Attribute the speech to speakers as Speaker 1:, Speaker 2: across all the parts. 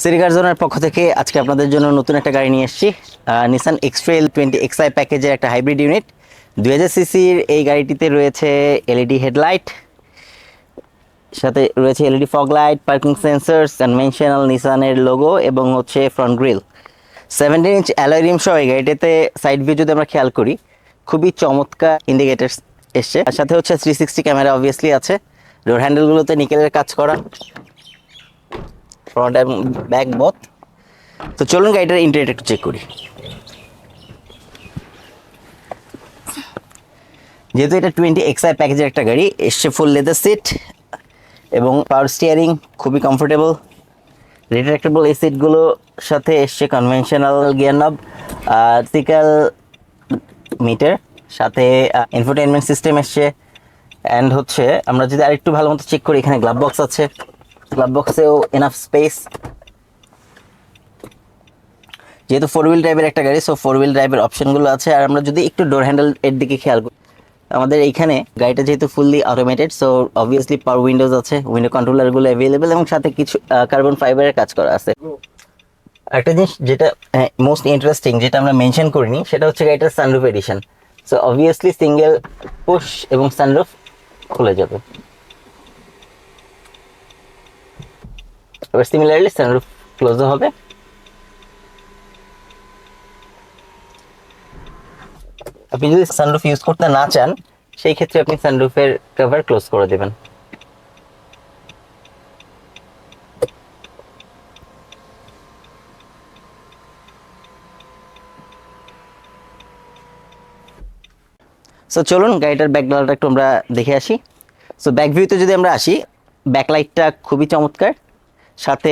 Speaker 1: সিরিকার জোনের পক্ষ থেকে আজকে আপনাদের জন্য নতুন একটা গাড়ি নিয়ে এসেছি। নিসান এক্সট্রেল 20xi প্যাকেজের একটা হাইব্রিড ইউনিট। 2000 সিসির এই গাড়িটিতে রয়েছে এলইডি হেডলাইট, সাথে রয়েছে LED fog light, parking sensors, conventional নিসানের লোগো এবং হচ্ছে front grill. 17 inch alloy rim সহ এই গাড়িটিতে সাইড ভিউ যদি আমরা খেয়াল করি খুবই চমৎকার ইন্ডিকেটার্স এসছে। আর সাথে হচ্ছে 360 ক্যামেরা অবভিয়াসলি আছে। ডোর হ্যান্ডেলগুলোতে নিকেলের কাজ করা, ফ্রন্ট এবং ব্যাক বোথ। তো চলুন গাড়িটার ইন্টেরিয়র একটু চেক করি। যেহেতু এটা 20xi প্যাকেজের একটা গাড়ি, এসছে ফুল লেদার সিট এবং পাওয়ার স্টিয়ারিং, খুবই কমফোর্টেবল। রিট্রাক্টেবল এই সিটগুলোর সাথে এসছে কনভেনশনাল গিয়ার নব, সিকাল মিটার, সাথে ইনফোটেইনমেন্ট সিস্টেম এসছে। অ্যান্ড হচ্ছে আমরা যদি আরেকটু ভালো মতো চেক করি, এখানে গ্লাভ বক্স আছে, গ্লাভ বক্সেও এনাফ স্পেস। যেহেতু 4 হুইল ড্রাইভের একটা গাড়ি, সো 4 হুইল ড্রাইভের অপশনগুলো আছে। আর আমরা যদি একটু ডোর হ্যান্ডেল এর দিকে খেয়াল করি, আমাদের এইখানে গাড়িটা যেহেতু ফুললি অটোমেটেড, সো অবভিয়াসলি পাওয়ার উইন্ডোজ আছে, উইন্ডো কন্ট্রোলারগুলো অ্যাভেলেবেল এবং সাথে কিছু কার্বন ফাইবারের কাজ করা আছে। একটা জিনিস যেটা মোস্ট ইন্টারেস্টিং, যেটা আমরা মেনশন করিনি, সেটা হচ্ছে গাড়িটার sunroof edition. So obviously single push এবং সানরুফ খুলে যাবে। এবার সিমিলারলি সানরুফ ক্লোজও হবে। আপনি যদি সানরুফ ইউজ করতে না চান, সেই ক্ষেত্রে আপনি সানরুফের কভার ক্লোজ করে দেবেন। সো চলুন গাড়িটার ব্যাক ডালাটা একটু আমরা দেখে আসি। সো ব্যাক ভিউতে যদি আমরা আসি, ব্যাকলাইটটা খুবই চমৎকার, সাথে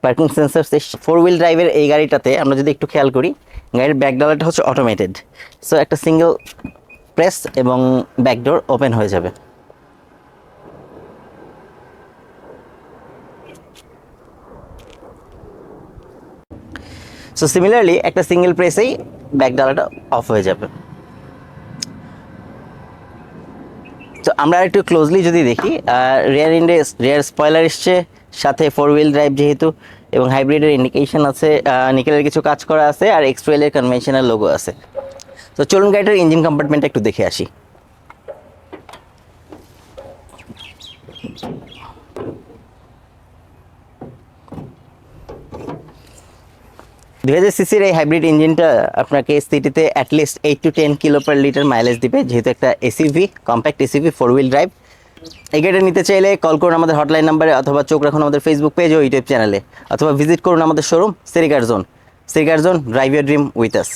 Speaker 1: পার্কিং সেন্সর। 4 হুইল ড্রাইভের এই গাড়িটাতে আমরা যদি একটু খেয়াল করি, গাড়ির ব্যাক ডালাটা হচ্ছে অটোমেটেড। সো একটা সিঙ্গেল প্রেস এবং ব্যাক ডোর ওপেন হয়ে যাবে। সো সিমিলারলি একটা সিঙ্গেল প্রেসেই ব্যাক ডালাটা অফ হয়ে যাবে। তো আমরা একটু ক্লোজলি যদি দেখি, রিয়ার স্পয়লার এসছে, সাথে 4 হুইল ড্রাইভ যেহেতু, এবং হাইব্রিডের ইন্ডিকেশন আছে, নিকেলের কিছু কাজ করা আছে, আর এক্সট্রেলের কনভেনশনাল লোগো আছে। তো চলুন গাড়িটার ইঞ্জিন কম্পার্টমেন্টটা একটু দেখে আসি। দুই হাজার সিসির এই হাইব্রিড ইঞ্জিনটা আপনাকে সিটিতে at least 8 to 10 kilo per litre mileage দিবে, যেহেতু একটা SUV, compact SUV 4 wheel drive. এই গাড়িটা নিতে চাইলে কল করুন আমাদের হটলাইন নাম্বারে, অথবা চোখ রাখুন আমাদের ফেসবুক পেজ ও ইউটিউব চ্যানেলে, অথবা ভিজিট করুন আমাদের showroom Sirikar zone. Sirikar zone, drive your dream with us.